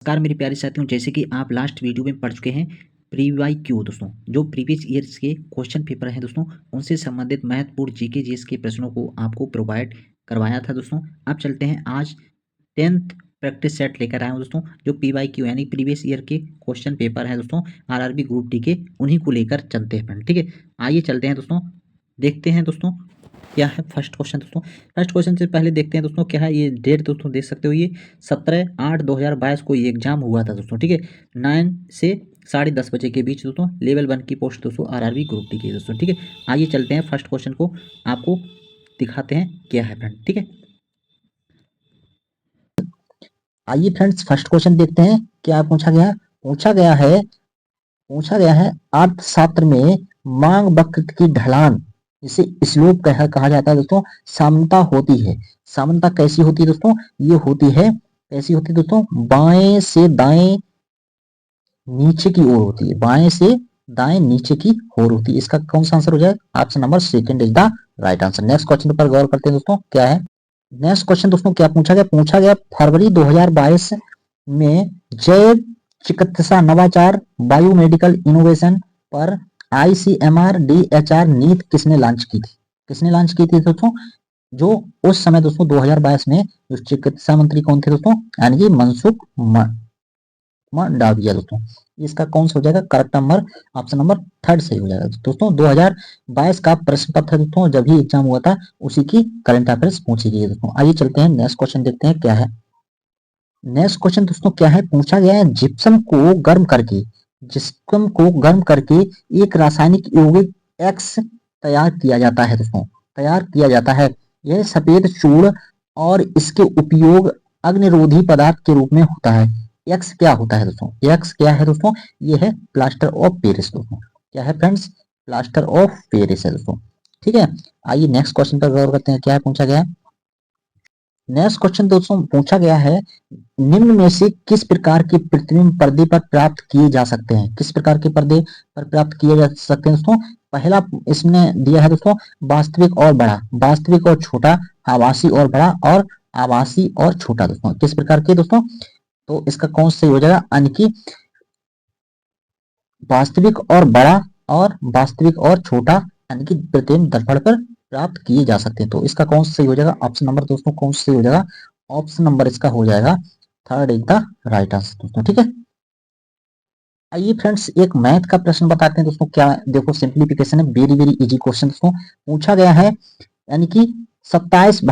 नमस्कार मेरे प्यारे साथियों, जैसे कि आप लास्ट वीडियो में पढ़ चुके हैं प्रीवाईक्यू दोस्तों, जो प्रीवियस ईयर्स के क्वेश्चन पेपर हैं दोस्तों, उनसे संबंधित महत्वपूर्ण जीके जीएस के प्रश्नों को आपको प्रोवाइड करवाया था दोस्तों। अब चलते हैं, आज 10th प्रैक्टिस सेट लेकर आया हूँ दोस्तों, जो पीवाईक्यू यानी प्रीवियस ईयर के क्वेश्चन पेपर हैं दोस्तों, आरआरबी ग्रुप डी के, उन्हीं को लेकर चलते हैं फ्रेंड। ठीक है, आइए चलते हैं दोस्तों, देखते हैं दोस्तों क्या है फर्स्ट क्वेश्चन दोस्तों। फर्स्ट क्वेश्चन से पहले देखते हैं दोस्तों क्या है ये डेट दोस्तों, देख सकते हो ये 17/8/2022 को ये एग्जाम हुआ था दोस्तों। ठीक है, 9 से 10:30 बजे के बीच दोस्तों, लेवल 1 की पोस्ट दोस्तों आरआरबी ग्रुप डी की दोस्तों। ठीक है, आइए चलते हैं फर्स्ट क्वेश्चन को आपको दिखाते हैं क्या है फ्रेंड। ठीक है, आइए फ्रेंड्स फर्स्ट क्वेश्चन देखते हैं क्या पूछा गया है। पूछा गया है अर्थशास्त्र में मांग वक्र की ढलान, इसे स्लोप कहा जाता है दोस्तों, समानता होती है। समानता कैसी होती है दोस्तों? ये होती है, कैसी होती है दोस्तों? बाएं से दाएं नीचे की ओर होती है, बाएं से दाएं नीचे की ओर होती है। इसका कौन सा आंसर हो जाएगा? Option number second is the right answer. Next question पर गौर करते हैं दोस्तों, क्या है नेक्स्ट क्वेश्चन दोस्तों, क्या पूछा गया फरवरी 2022 में जैव चिकित्सा नवाचार बायोमेडिकल इनोवेशन पर ICMR DHR नीति किसने लॉन्च की थी? किसने लॉन्च की थी दोस्तों? जो उस समय दोस्तों 2022 में जो चिकित्सा मंत्री कौन थे दोस्तों? यानी कि मनसुख डाविया दोस्तों। इसका कौन सा हो जाएगा? Correct number option number third सही हो जाएगा दोस्तों। 2022 का प्रश्न पत्र है दोस्तों, जब ही एग्जाम हुआ था उसी की करंट अफेयर्स पूछी गई है दोस्तों। आइए चलते हैं नेक्स्ट क्वेश्चन देखते हैं क्या है। नेक्स्ट क्वेश्चन दोस्तों क्या है, पूछा गया है जिप्सम को गर्म करके एक रासायनिक यौगिक एक्स तैयार किया जाता है दोस्तों, तैयार किया जाता है। यह सफेद चूर्ण और इसके उपयोग अग्निरोधी पदार्थ के रूप में होता है। एक्स क्या होता है दोस्तों? एक्स क्या है दोस्तों? ये है प्लास्टर ऑफ पेरिस दोस्तों। क्या है फ्रेंड्स? प्लास्टर ऑफ पेरिस है दोस्तों। ठीक है, आइए नेक्स्ट क्वेश्चन पर गौर करते हैं क्या है पूछा गया है। नेक्स्ट क्वेश्चन दोस्तों पूछा गया है, निम्न में से किस प्रकार के प्रतिबिंब पर्दे पर प्राप्त किए जा सकते हैं? किस प्रकार के पर्दे पर प्राप्त किए जा सकते हैं दोस्तों? पहला इसने दिया है दोस्तों, वास्तविक और बड़ा, वास्तविक और छोटा, आभासी और बड़ा, और आभासी और छोटा दोस्तों। किस प्रकार के दोस्तों? तो इसका कौन सही हो जाएगा? यानी कि वास्तविक और बड़ा और वास्तविक और छोटा, यानी कि प्रतिबिंब दर्पण पर प्राप्त किए जा सकते हैं। तो इसका कौन सा सही हो जाएगा? ऑप्शन नंबर दोस्तों कौन सा सही हो जाएगा? ऑप्शन नंबर इसका हो जाएगा third is the right answer दोस्तों। ठीक है, आइए फ्रेंड्स एक मैथ का प्रश्न बताते हैं दोस्तों। क्या देखो, सिंप्लीफिकेशन है, वेरी वेरी इजी क्वेश्चन दोस्तों। पूछा गया है, यानी कि 27/3 -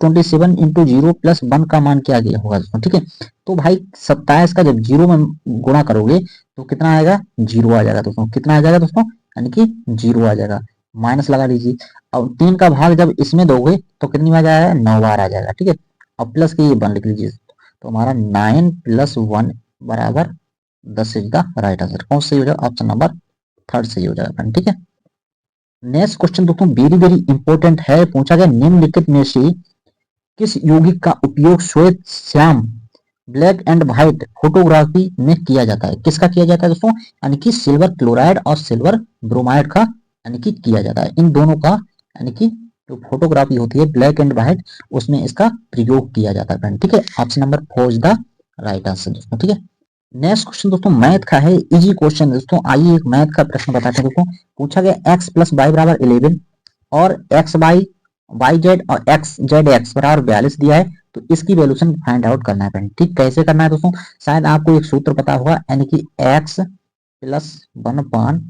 27 × 0 + 1 का मान क्या गया होगा दोस्तों। ठीक है, तो भाई 27 का जब 0 में गुणा करोगे तो कितना आएगा? 0 आ जाएगा दोस्तों। कितना आ जाएगा दोस्तों? यानी कि 0 आ जाएगा, माइनस लगा लीजिए। अब 3 का भाग जब इसमें दोगे तो कितनी बार जाएगा? 9 बार आ जाएगा। ठीक है, अब प्लस के ये 1 लिख लीजिए, तो हमारा 9 + 1 = 10 इज द राइट आंसर। कौन सही हो जाएगा? ऑप्शन नंबर थर्ड सही हो जाएगा। ठीक है, नेक्स्ट क्वेश्चन दोस्तों वेरी वेरी इंपॉर्टेंट है। पूछा गया, निम्नलिखित में से किस यौगिक का उपयोग श्वेत Shyam black and white photography में किया जाता है? किसका किया जाता है दोस्तों? यानी कि सिल्वर क्लोराइड और सिल्वर ब्रोमाइड का, यानी कि किया जाता है। इन दोनों का, यानी कि जो फोटोग्राफी होती है ब्लैक एंड व्हाइट, उसमें इसका प्रयोग किया जाता है। ठीक है, option number 4 is the right answer दोस्तों। ठीक है, नेक्स्ट क्वेश्चन दोस्तों मैथ का है, इजी क्वेश्चन दोस्तों। आइए एक मैथ का प्रश्न बताते हैं दोस्तों। पूछा गया x + y = 11 और x y y z और x z x = 42 दिया है, तो इसकी वैल्यूशन फाइंड आउट करना है। ठीक, कैसे करना है दोस्तों? शायद आपको एक सूत्र पता होगा, यानी कि x + 1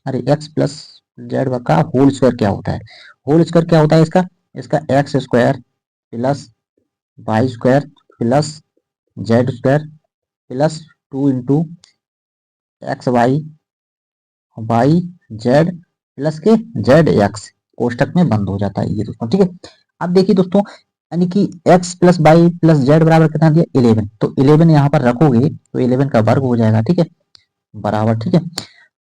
अरे x + z का होल स्क्वायर क्या होता है? होल स्क्वायर क्या होता है इसका? इसका x² + y² + z² + 2 × X Y Z plus के जेड एक्स कोष्टक में बंद हो जाता है ये दोस्तों। ठीक है, अब देखिए दोस्तों, यानी कि x + y + z = कितना दिया? 11। तो 11 यहाँ पर रखोगे तो 11 का वर्ग हो जाएगा। ठीक है, बराबर। ठीक है,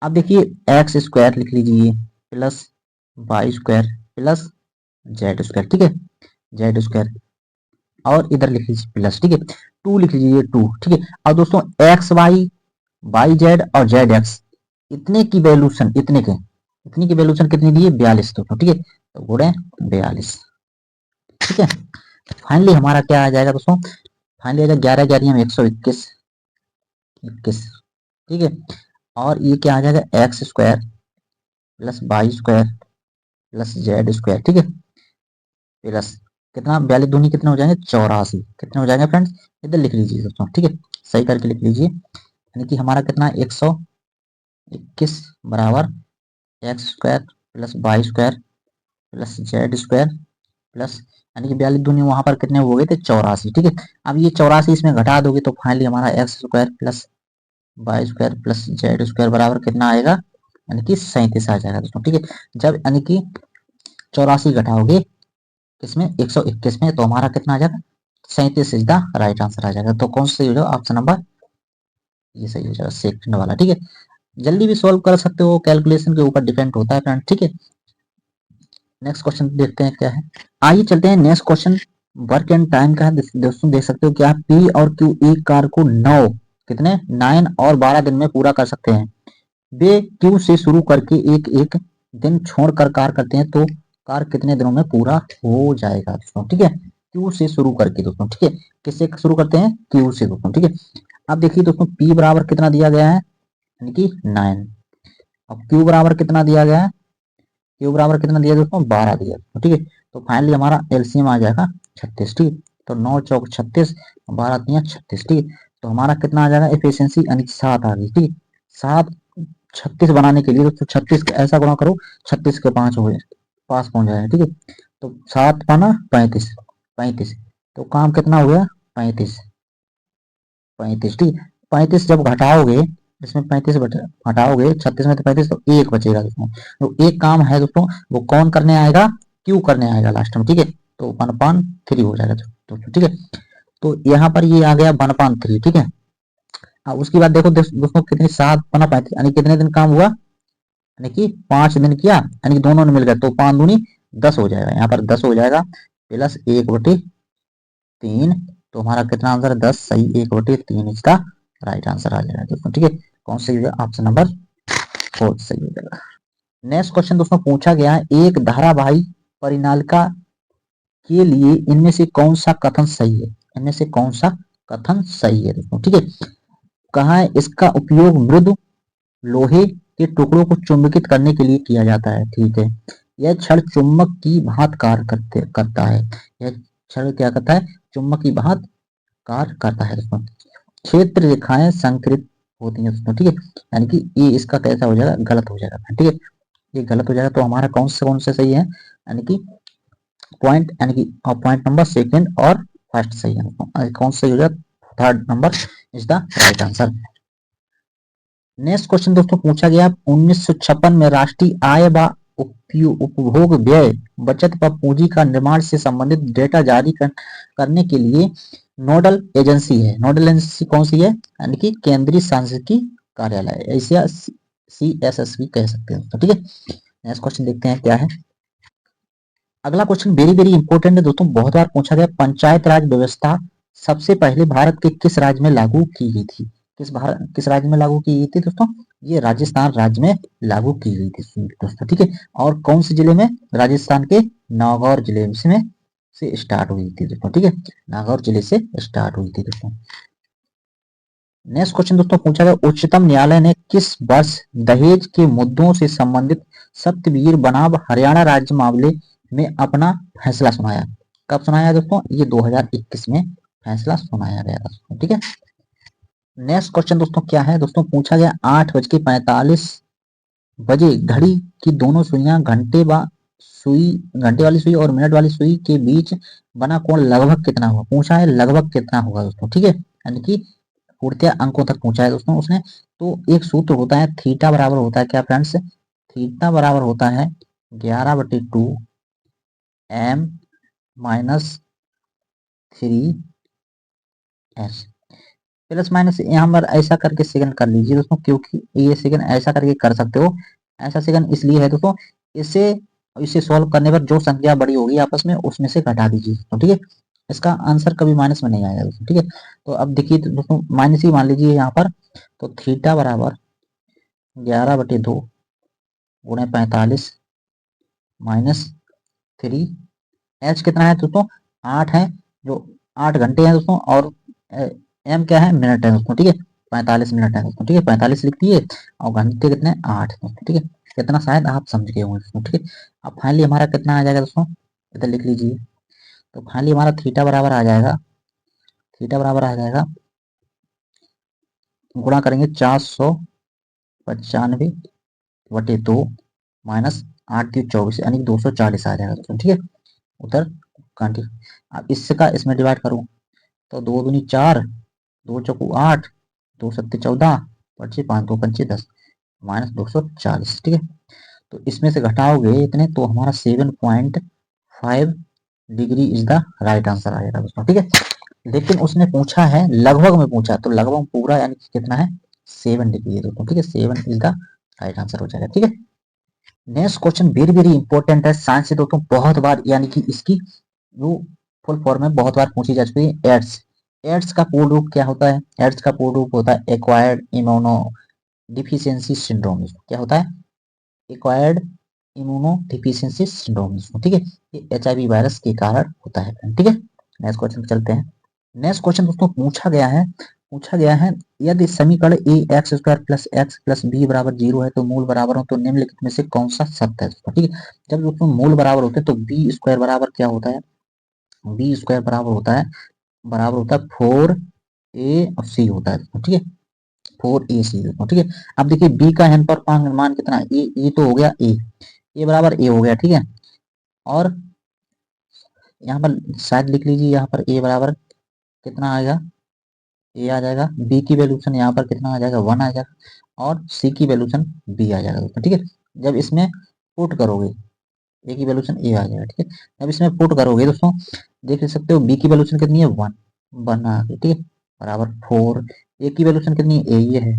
अब देखिए x² लिख लीजिए प्लस y² प्लस z²। ठीक है, z² और इधर लिख लीजिए प्लस। ठीक है, 2 लिख लीजिए 2। ठीक है, अब दोस्तों एक्स वाई जेड और जेड एक्स, इतने की वैल्यूशन, इतनी की वैल्यूशन कितनी दी है? 42 दोस्तों। ठीक है, तो गुणे 42। ठीक है, फाइनली हमारा क्या आ जाएगा दोस्तों? फाइनली आ जाएगा 11 11 में 121 21, ठीक है। और ये क्या आ जाएगा X square plus Y square plus Z square, ठीक है। प्लस कितना 42 दूनी कितने हो जाएंगे 84, कितने हो जाएंगे फ्रेंड्स, इधर लिख लीजिए दोस्तों, ठीक है, सही करके लिख लीजिए। यानी कि हमारा कितना 121 बराबर x square plus Y square plus Z square plus, यानी कि 42 दूनी वहां पर कितने हो गए थे 84, ठीक है। अब ये 84 इसमें घटा दोगे तो फाइनली हमारा x square plus Y square plus Z square बराबर कितना आएगा, यानी कि 37 आ जाएगा दोस्तों, ठीक है। जब यानी कि 84 घटाओगे किसमें 121 में, तो हमारा कितना आ जाएगा 37 इज द राइट आंसर आ जाएगा। तो कौन सा सही हो जाएगा, ऑप्शन नंबर ये सही हो जाएगा, सेकंड वाला, ठीक है। जल्दी भी सॉल्व कर सकते हो, कैलकुलेशन के ऊपर डिपेंड होता है फ्रेंड, ठीक है। नेक्स्ट क्वेश्चन देखते हैं क्या है। आइए चलते हैं next question. Work and time का है दोस्तों, देख सकते हो क्या पी और क्यू एक कार को 9 और 12 दिन में पूरा कर सकते हैं। वे क्यू से शुरू करके एक एक दिन छोड़कर कार करते हैं, तो कार कितने दिनों में पूरा हो जाएगा दोस्तों, ठीक है। क्यू से शुरू करके दोस्तों, ठीक है, किससे शुरू करते हैं क्यू से दोस्तों, ठीक है। अब देखिए दोस्तों पी बराबर कितना दिया गया है, यानी कि 9। अब क्यू बराबर कितना दिया गया है, क्यू बराबर कितना दिया दोस्तों 12 दिया, ठीक है। तो फाइनली हमारा एलसीएम आ जाएगा 36, ठीक है। तो 9 चौक 36, 12 तिया 36, ठीक है। तो हमारा कितना आ जाएगा एफिशिएंसी, यानी 7 आ गई, ठीक है। 7 36 बनाने के लिए दोस्तों 36 का ऐसा गुणा करो 36 के 5 हो जाए, पास पहुंच जाए, ठीक है। तो 7 पाना 35, 35, तो काम कितना हो गया 35, 35, ठीक है। 35 जब घटाओगे, इसमें 35 हटाओगे 36 में, तो 35 तो एक बचेगा दोस्तों। तो एक काम है दोस्तों, वो कौन करने आएगा, क्यू करने आएगा लास्ट में, ठीक है। तो 1/3 हो जाएगा दोस्तों, ठीक है। तो यहाँ पर ये आ गया 1/3, ठीक है। अब उसके बाद देखो दोस्तों कितने 7 × 35 यानी कितने दिन काम हुआ, यानी कि 5 दिन किया, यानी कि दोनों ने मिल गया, तो 5 दूनी 10 हो जाएगा, यहाँ पर 10 हो जाएगा प्लस 1/3। तो हमारा कितना आंसर है 10, सही 1/3 इसका राइट आंसर आ जाएगा दोस्तों, ठीक है। कौन सही हो जाएगा, ऑप्शन नंबर 4 सही हो जाएगा। नेक्स्ट क्वेश्चन दोस्तों पूछा गया है, एक धारावाहिक परिनालिका के लिए इनमें से कौन सा कथन सही है, इनमें से कौन सा कथन सही है दोस्तों, ठीक है। कहा है इसका उपयोग मृदु लोहे के टुकड़ों को चुंबकित करने के लिए किया जाता है, ठीक है। यह क्षण चुंबक की भांति कार्य करता है, यह क्षण क्या करता है, चुंबक की भांति कार्य करता है दोस्तों। क्षेत्र रेखाएं संकृत होती हैं दोस्तों, ठीक है। यानी कि ये इसका कैसा हो जाएगा, गलत हो जाएगा, ठीक है, ये गलत हो जाएगा। तो हमारा कौन से सही है, यानी कि पॉइंट, यानी कि पॉइंट नंबर सेकंड और फर्स्ट सही है दोस्तों। कौन सही हो जाएगा, third number is the right answer. Next question दोस्तों पूछा गया 1956 में राष्ट्रीय आय व उपभोग व्यय बचत व पूंजी का निर्माण से संबंधित डेटा जारी करने के लिए नोडल एजेंसी है, नोडल एजेंसी कौन सी है, यानी कि केंद्रीय सांख्यिकी कार्यालय, ऐसे CSSB कह सकते हैं, ठीक है। नेक्स्ट क्वेश्चन देखते हैं क्या है। अगला क्वेश्चन वेरी वेरी इंपॉर्टेंट है दोस्तों, बहुत बार पूछा गया, पंचायत राज व्यवस्था सबसे पहले भारत के किस राज्य में लागू की गई थी, किस राज्य में लागू की गई थी दोस्तों, ये राजस्थान राज्य में लागू की गई थी दोस्तों, ठीक है। और कौन से जिले में, राजस्थान के नागौर जिले में से स्टार्ट हुई थी दोस्तों, ठीक है, नागौर जिले से स्टार्ट हुई थी दोस्तों। नेक्स्ट क्वेश्चन दोस्तों पूछा गया, उच्चतम न्यायालय ने किस वर्ष दहेज के मुद्दों से संबंधित सत्यवीर बनाम हरियाणा राज्य मामले में अपना फैसला सुनाया, कब सुनाया दोस्तों, ये 2021 में फैसला सुनाया गया था, ठीक है। नेक्स्ट क्वेश्चन दोस्तों क्या है, दोस्तों पूछा गया 8:45 घड़ी की दोनों सुइयां घंटे वाली सुई और मिनट वाली सुई के बीच बना कोण लगभग कितना हुआ, पूछा है लगभग कितना होगा दोस्तों, ठीक है। यानी कि पूर्णतः अंकों तक पूछा है दोस्तों उसने। तो एक सूत्र होता है, थीटा बराबर होता है क्या फ्रेंड्स, थीटा बराबर होता है 11/2 m-3s प्लस माइनस यहाँ पर ऐसा करके सेकंड कर लीजिए दोस्तों, क्योंकि ये सेकंड ऐसा करके कर सकते हो, ऐसा सेकंड इसलिए है दोस्तों, इसे इसे सॉल्व करने पर जो संख्या बड़ी होगी आपस में उसमें से घटा दीजिए दोस्तों, ठीक है। इसका आंसर कभी माइनस में नहीं आएगा दोस्तों, ठीक है। तो अब देखिए दोस्तों माइनस ही मान लीजिए यहाँ पर, तो थीटा बराबर 11/2 गुणे 45 -3, एच कितना है दोस्तों 8 है, जो 8 घंटे हैं दोस्तों, और एम क्या है, मिनट है दोस्तों, ठीक है, 45 मिनट है दोस्तों, ठीक है, 45 लिख दिए। और घंटे कितने, 8 दोस्तों, ठीक है। कितना शायद आप समझ गए होंगे दोस्तों, ठीक है। अब फाइनली हमारा कितना आ जाएगा दोस्तों, इधर लिख लीजिए। तो फाइनली हमारा थीटा बराबर आ जाएगा, थीटा बराबर आ जाएगा, गुणा करेंगे 495 बटे 2 माइनस 8×3 = 24 यानी 240 आ जाएगा दोस्तों, ठीक है। उधर कांटी, अब इसका इसमें डिवाइड करूँ तो 2 दूनी 4, 2 चौकू 8, 2 सत्ते 14, 25 5 2 25 10 माइनस 240, ठीक है। तो इसमें से घटाओगे इतने तो हमारा 7.5 degree is the right answer आएगा दोस्तों, ठीक है। लेकिन उसने पूछा है लगभग में पूछा, तो लगभग पूरा यानी कि कितना है, 7 डिग्री है दोस्तों, ठीक है। 7 इज द राइट आंसर हो जाएगा, ठीक है। Next question very very important है, साइंस से दोस्तों बहुत बार यानी कि इसकी जो फुल फॉर्म में बहुत बार पूछी जा चुकी है, एड्स। एड्स का पूर्ण रूप क्या होता है, एड्स का पूर्ण रूप होता है एक्वायर्ड इम्यूनो डिफिशियंसी सिंड्रोम। क्या होता है, एक्वायर्ड इम्यूनो डिफिशियंसी सिंड्रोम, ठीक है। ये HIV वायरस के कारण होता है, ठीक है। नेक्स्ट क्वेश्चन पे चलते हैं। नेक्स्ट क्वेश्चन दोस्तों पूछा गया है यदि समीकरण ax² + x + b = 0 है तो मूल बराबर हो तो निम्नलिखित में से कौन सा सत्य है दोस्तों, ठीक है। जब दोस्तों मूल बराबर होते हैं तो b² बराबर क्या होता है, b² बराबर होता है 4ac होता है दोस्तों, ठीक है, 4ac दोस्तों, ठीक है। अब देखिए b का n पर मान कितना है, ए तो हो गया a बराबर a हो गया, ठीक है। और यहाँ पर शायद लिख लीजिए, यहाँ पर a बराबर कितना आएगा, a आ जाएगा, b की वैल्यूशन यहाँ पर कितना आ जाएगा, 1 आ जाएगा, और c की वैल्यूशन b आ जाएगा दोस्तों, ठीक है। जब इसमें पुट करोगे a की वैल्यूशन a आ जाएगा, ठीक है। जब इसमें पुट करोगे दोस्तों देख सकते हो b की वैल्यूशन कितनी है, 1 बना, ठीक है, बराबर 4, a की वैल्यूशन कितनी है, a ये है,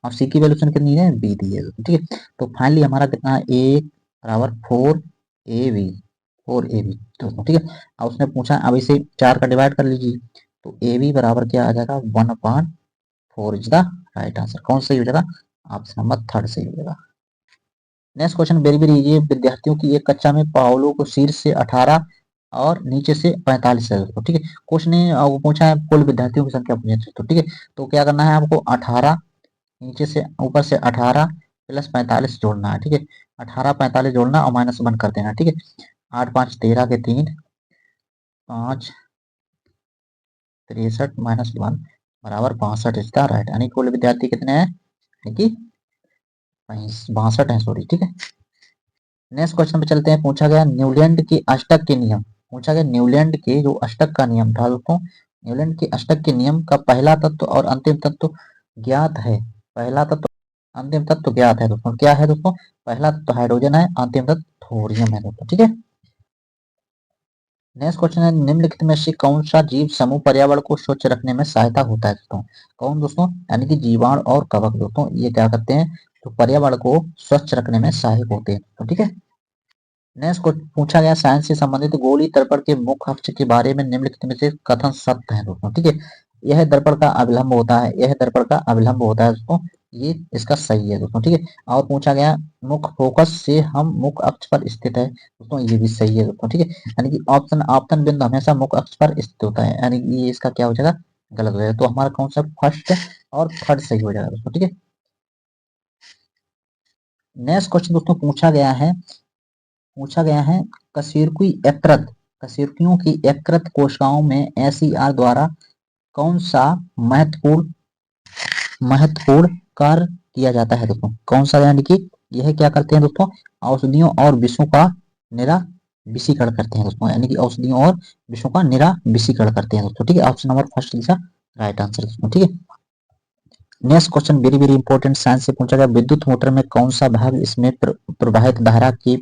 और c की वैल्यूशन कितनी है, b दी है, ठीक है। तो फाइनली हमारा कितना है, a बराबर 4ab, 4ab दोस्तों, ठीक है। अब उसने पूछा, अब इसे 4 का डिवाइड कर लीजिए, तो ab बराबर क्या आ जाएगा, 1/4 इज द राइट आंसर। कौन सही हो जाएगा, ऑप्शन नंबर 3 सही हो जाएगा। Next question very very easy, विद्यार्थियों की एक कक्षा में पाओलो को शीर्ष से 18 और नीचे से 45 है दोस्तों, ठीक है। क्वेश्चन ने पूछा है कुल विद्यार्थियों की संख्या पूछी है, तो ठीक है। तो क्या करना है आपको, 18 नीचे से ऊपर से 18 + 45 जोड़ना है, ठीक है। 18 45 जोड़ना और -1 कर देना, ठीक है। 8 5 13 के 3, 5 63 -1 बराबर 62 इसका राइट, यानी कुल विद्यार्थी कितने हैं, कि 62 है, सॉरी, ठीक है। नेक्स्ट क्वेश्चन पे चलते हैं। पूछा गया न्यूलैंड के अष्टक के नियम, पूछा गया न्यूलैंड के जो अष्टक का नियम था दोस्तों, न्यूलैंड के अष्टक के नियम का पहला तत्व और अंतिम तत्व ज्ञात है, पहला तत्व अंतिम तत्व ज्ञात है दोस्तों, क्या है दोस्तों, पहला तत्व हाइड्रोजन है, अंतिम तत्व थोरियम है दोस्तों, ठीक है। नेक्स्ट क्वेश्चन है निम्नलिखित में से कौन सा जीव समूह पर्यावरण को स्वच्छ रखने में सहायता होता है दोस्तों, कौन दोस्तों, यानी कि जीवाणु और कवक दोस्तों, ये क्या करते हैं, तो पर्यावरण को स्वच्छ रखने में सहायक होते हैं, तो ठीक है। नेक्स्ट पूछा गया साइंस से संबंधित गोलीय दर्पण के मुख्य अक्ष के बारे में निम्नलिखित में से कथन सत्य है दोस्तों, ठीक है। यह दर्पण का अभिलंब होता है, यह दर्पण का अभिलंब होता है दोस्तों, ये इसका सही है दोस्तों, ठीक है। और पूछा गया मुख्य फोकस से हम मुख्य अक्ष पर स्थित है दोस्तों, ये भी सही है दोस्तों, ठीक है। यानी कि ऑप्शन आपतन बिंदु हमेशा मुख्य अक्ष पर स्थित होता है, यानी कि ये इसका क्या हो जाएगा, गलत हो जाएगा। तो हमारा कौन सा फर्स्ट और थर्ड सही हो जाएगा दोस्तों, ठीक है। नेक्स्ट क्वेश्चन दोस्तों पूछा गया है कशेरुकियों की यकृत कोशिकाओं में SER द्वारा कौन सा महत्वपूर्ण कार्य किया जाता है दोस्तों, कौन सा, यानी कि यह क्या करते हैं दोस्तों, औषधियों और विषों का निराविषीकरण करते हैं दोस्तों, यानी कि औषधियों और विषों का निराविषीकरण करते हैं दोस्तों, ठीक है। Option number first is right answer दोस्तों, ठीक है। Next question very very important, science से पूछा गया विद्युत मोटर में कौन सा भाग इसमें प्रवाहित धारा की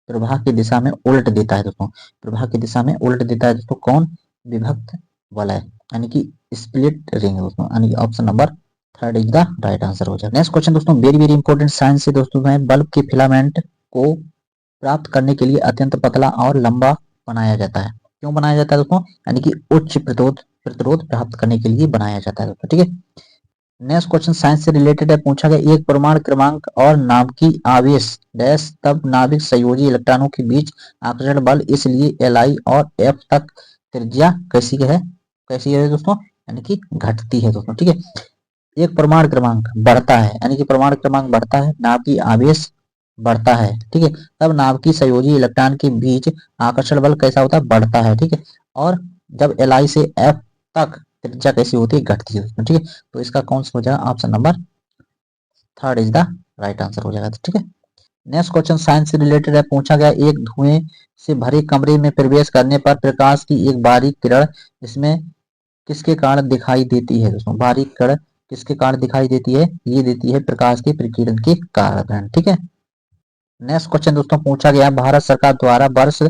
प्रवाह की दिशा में उल्ट देता है दोस्तों, प्रवाह की दिशा में उल्ट देता है दोस्तों, कौन, विभक्त वलय, यानी कि स्प्लिट रिंग दोस्तों, यानी कि option number 3 is the right answer हो जाएगा। नेक्स्ट क्वेश्चन दोस्तों वेरी वेरी इंपॉर्टेंट, साइंस से दोस्तों में बल्ब के फिलामेंट को प्राप्त करने के लिए अत्यंत पतला और लंबा बनाया जाता है, क्यों बनाया जाता है दोस्तों, यानी कि उच्च प्रतिरोध प्राप्त करने के लिए बनाया जाता है दोस्तों, ठीक है। नेक्स्ट क्वेश्चन साइंस से रिलेटेड है, पूछा गया एक परमाणु क्रमांक और नाभिकीय आवेश डैश तब नाभिक संयोजी इलेक्ट्रॉनों के बीच आकर्षण बल इसलिए Li और F तक त्रिज्या कैसी है दोस्तों, यानी कि घटती है दोस्तों। ठीक है, एक परमाणु क्रमांक बढ़ता है, यानी कि परमाणु क्रमांक बढ़ता है, नाव की आवेश बढ़ता है। ठीक है, तब नाव की संयोजी इलेक्ट्रॉन के बीच आकर्षण बल कैसा होता है, बढ़ता है। ठीक है, और जब Li से F तक त्रिज्या कैसी होती है, घटती है दोस्तों। ठीक है, तो इसका कौन सा हो जाएगा, option number third is the right answer हो जाएगा। ठीक है, नेक्स्ट क्वेश्चन साइंस से रिलेटेड है, पूछा गया एक धुएं से भरे कमरे में प्रवेश करने पर प्रकाश की एक बारीक किरण इसमें किसके कारण दिखाई देती है दोस्तों, बारीक किरण किसके कारण दिखाई देती है, ये देती है प्रकाश की प्रकीर्णन के कारण। ठीक है, नेक्स्ट क्वेश्चन दोस्तों पूछा गया भारत सरकार द्वारा वर्ष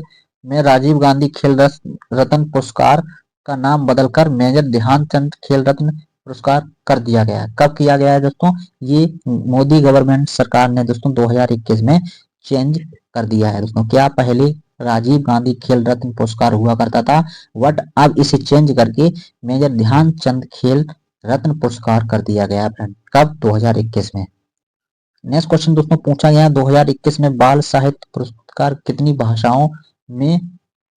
में राजीव गांधी खेल रत्न पुरस्कार का नाम बदलकर मेजर ध्यानचंद खेल रत्न पुरस्कार कर दिया गया है। कब किया गया है दोस्तों, ये मोदी गवर्नमेंट सरकार ने दोस्तों 2021 में चेंज कर दिया है दोस्तों। क्या पहले राजीव गांधी खेल रत्न पुरस्कार हुआ करता था, बट अब इसे चेंज करके मेजर ध्यानचंद खेल रत्न पुरस्कार कर दिया गया है फ्रेंड। कब, 2021 में। नेक्स्ट क्वेश्चन दोस्तों पूछा गया 2021 में बाल साहित्य पुरस्कार कितनी भाषाओं में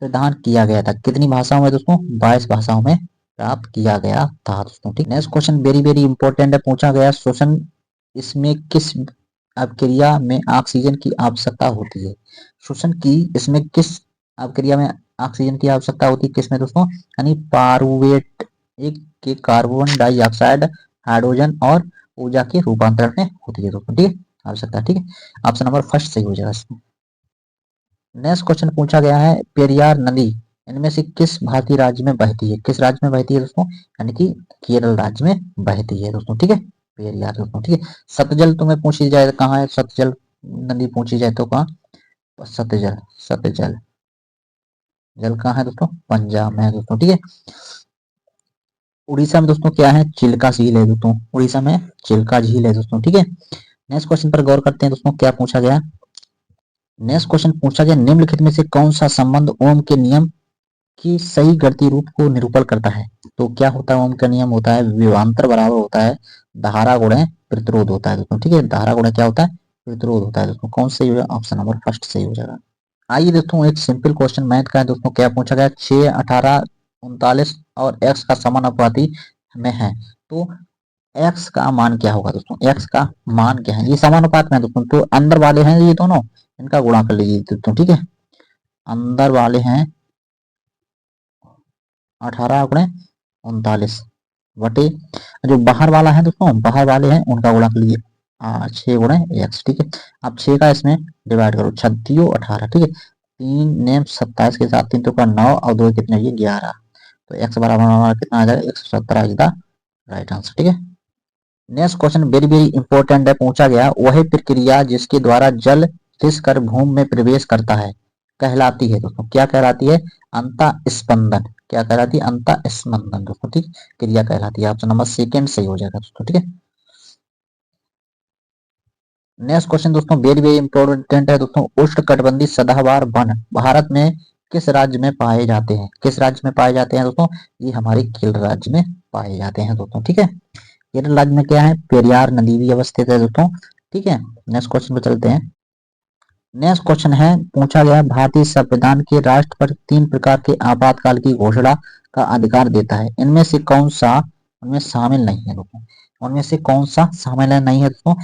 प्रदान किया गया था, कितनी भाषाओं में दोस्तों, 22 भाषाओं में प्राप्त किया गया था दोस्तों। ठीक, next question very very important है, पूछा गया श्वसन इसमें किस अपक्रिया में ऑक्सीजन की आवश्यकता होती है, श्वसन की इसमें किस अपक्रिया में ऑक्सीजन की आवश्यकता होती है, किसमें दोस्तों, यानी पारुवेट एक के कार्बन डाइऑक्साइड हाइड्रोजन और ऊर्जा के रूपांतरण में होती है दोस्तों। ठीक है, आवश्यकता। ठीक है, ऑप्शन नंबर फर्स्ट सही हो जाएगा इसमें। नेक्स्ट क्वेश्चन पूछा गया है पेरियार नदी इनमें से किस भारतीय राज्य में बहती है, किस राज्य में बहती है दोस्तों, यानी कि केरल राज्य में बहती है दोस्तों। ठीक है, पेरियार दोस्तों। ठीक है, सतजल तुम्हें पूछी जाए तो कहाँ है, सतजल नदी पूछी जाए तो कहाँ, सतजल, सतजल जल कहाँ है दोस्तों, पंजाब में है दोस्तों। ठीक है, उड़ीसा में दोस्तों क्या है, चिल्का झील है दोस्तों, उड़ीसा में चिल्का झील है दोस्तों। ठीक है, नेक्स्ट क्वेश्चन पर गौर करते हैं दोस्तों, क्या पूछा गया। नेक्स्ट क्वेश्चन पूछा गया निम्नलिखित में से कौन सा संबंध ओम के नियम की सही गणितीय रूप को निरूपण करता है। तो क्या होता है, ओम का नियम होता है विभवांतर बराबर होता है धारा गुणे प्रतिरोध होता है दोस्तों। ठीक है, धारा गुणे क्या होता है, प्रतिरोध होता है दोस्तों। कौन सही हो जाएगा, ऑप्शन नंबर फर्स्ट सही हो जाएगा। आइए दोस्तों एक सिंपल क्वेश्चन मैथ का है दोस्तों, क्या पूछा गया 6, 18, 39 और x का समानुपाती में है, तो x का मान क्या होगा दोस्तों, x का मान क्या है, ये समानुपात में है दोस्तों, तो अंदर वाले हैं ये दोनों, इनका गुणा कर लीजिए दोस्तों। ठीक है, अंदर वाले हैं 18 गुणे 39 बटे जो बाहर वाला है दोस्तों, बाहर वाले हैं उनका गुणा कर लीजिए 6 गुणे x। ठीक है, अब 6 का इसमें डिवाइड करो, 36 18। ठीक है, 3 ने 27 के साथ 3 तो का 9 और 2 कितने, ये 11, तो x बराबर हमारा कितना आ जाएगा, 117 इज द राइट आंसर। ठीक है, next question very very important है, पूछा गया वह प्रक्रिया जिसके द्वारा जल रिस कर भूमि में प्रवेश करता है कहलाती है दोस्तों, क्या कहलाती है, अंतः स्पंदन, क्या कहलाती है, अंतः स्पंदन दोस्तों। ठीक, क्रिया कहलाती है, ऑप्शन नंबर सेकंड सही हो जाएगा दोस्तों। ठीक है, नेक्स्ट क्वेश्चन दोस्तों वेरी वेरी इंपॉर्टेंट है दोस्तों, उष्णकटिबंधीय सदाबहार वन भारत में किस राज्य में पाए जाते हैं, किस राज्य में पाए जाते हैं दोस्तों, ये हमारे केरल राज्य में पाए जाते हैं दोस्तों। ठीक है, केरल राज्य में क्या है, पेरियार नदी भी अवस्थित है दोस्तों। ठीक है, नेक्स्ट क्वेश्चन पे चलते हैं। नेक्स्ट क्वेश्चन है, पूछा गया भारतीय संविधान के राष्ट्रपति 3 प्रकार के आपातकाल की घोषणा का अधिकार देता है, इनमें से कौन सा उनमें शामिल नहीं है दोस्तों, उनमें से कौन सा शामिल नहीं है दोस्तों।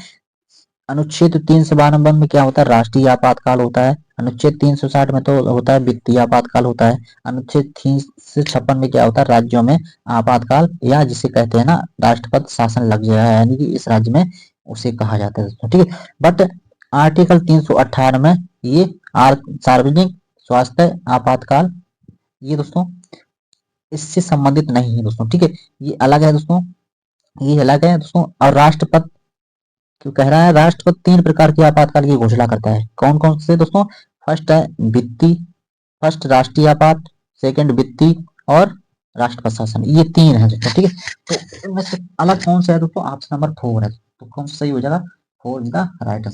अनुच्छेद 352 में क्या होता है, राष्ट्रीय आपातकाल होता है। अनुच्छेद 360 में तो होता है वित्तीय आपातकाल होता है। अनुच्छेद 356 में क्या होता है, राज्यों में आपातकाल या जिसे कहते हैं ना राष्ट्रपति शासन लग जाए, यानी कि इस राज्य में उसे कहा जाता है दोस्तों। ठीक है, बट आर्टिकल 318 में ये सार्वजनिक स्वास्थ्य आपातकाल ये दोस्तों इससे संबंधित नहीं है दोस्तों। ठीक है, ये अलग है दोस्तों, ये अलग है दोस्तों। और राष्ट्रपति क्यों कह रहा है, राष्ट्रपति 3 प्रकार के आपातकाल की घोषणा करता है, कौन कौन से दोस्तों, फर्स्ट है वित्तीय, फर्स्ट राष्ट्रीय आपात, सेकंड वित्तीय और राष्ट्रपति शासन, ये 3 है दोस्तों। ठीक है, तो इनमें से अलग कौन सा है दोस्तों, ऑप्शन नंबर 4 है, तो कौन सा सही हो जाएगा, 4 इज द राइट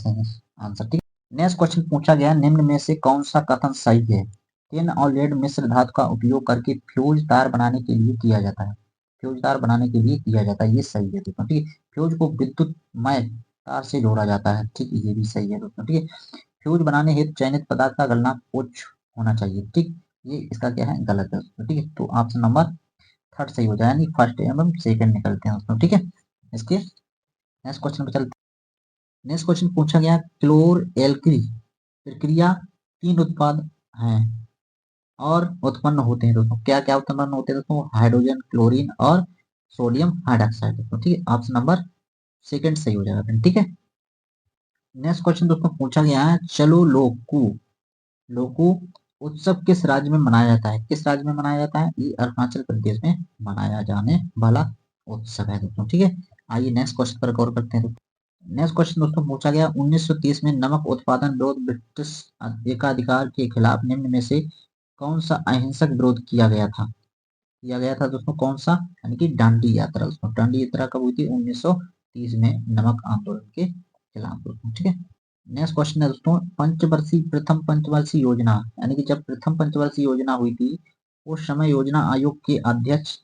आंसर। ठीक है, नेक्स्ट क्वेश्चन पूछा गया निम्न में से कौन सा कथन सही है, टिन और लेड मिश्र धातु का उपयोग करके फ्यूज तार बनाने के लिए किया जाता है, फ्यूज तार बनाने के लिए किया जाता है, ये सही है दोस्तों। ठीक है, फ्यूज को विद्युतमय तार से जोड़ा जाता है। ठीक, ये भी सही है दोस्तों। ठीक है, फ्यूज बनाने हेतु चयनित पदार्थ का गलनांक उच्च होना चाहिए। ठीक, ये इसका क्या है, गलत है दोस्तों। ठीक है, तो ऑप्शन नंबर थर्ड सही हो जाए, यानी फर्स्ट एवं सेकंड निकलते हैं दोस्तों। ठीक है, इसके नेक्स्ट क्वेश्चन पे चलते हैं। नेक्स्ट क्वेश्चन पूछा गया क्लोर एल्कली प्रक्रिया 3 उत्पाद हैं और उत्पन्न होते हैं दोस्तों। क्या क्या उत्पन्न होते हैं दोस्तों? हाइड्रोजन, क्लोरीन और सोडियम हाइड्रोक्साइड दोस्तों। ठीक है, ऑप्शन नंबर सेकंड सही हो जाएगा। ठीक है, नेक्स्ट क्वेश्चन दोस्तों पूछा गया है चलो लोकू लोकू उत्सव किस राज्य में मनाया जाता है? किस राज्य में मनाया जाता है? ये अरुणाचल प्रदेश में मनाया जाने वाला उत्सव है दोस्तों। ठीक है, आइए नेक्स्ट क्वेश्चन पर गौर करते हैं। नेक्स्ट क्वेश्चन दोस्तों पूछा गया 1930 में नमक उत्पादन विरोध ब्रिटिश एकाधिकार के खिलाफ निम्न में से कौन सा अहिंसक विरोध किया गया था दोस्तों? कौन सा? यानी कि डांडी यात्रा दोस्तों। डांडी यात्रा कब हुई थी? 1930 में नमक आंदोलन के खिलाफ दोस्तों। ठीक है, नेक्स्ट क्वेश्चन है दोस्तों प्रथम पंचवर्षीय योजना, यानी कि जब प्रथम पंचवर्षीय योजना हुई थी उस समय योजना आयोग के अध्यक्ष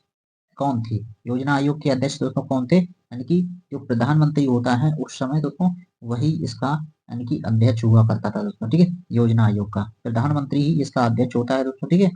कौन थे? योजना आयोग के अध्यक्ष दोस्तों कौन थे? यानी कि जो प्रधानमंत्री होता है उस समय दोस्तों वही इसका यानी कि अध्यक्ष हुआ करता था दोस्तों। ठीक है, योजना आयोग का प्रधानमंत्री ही इसका अध्यक्ष होता है दोस्तों। ठीक है,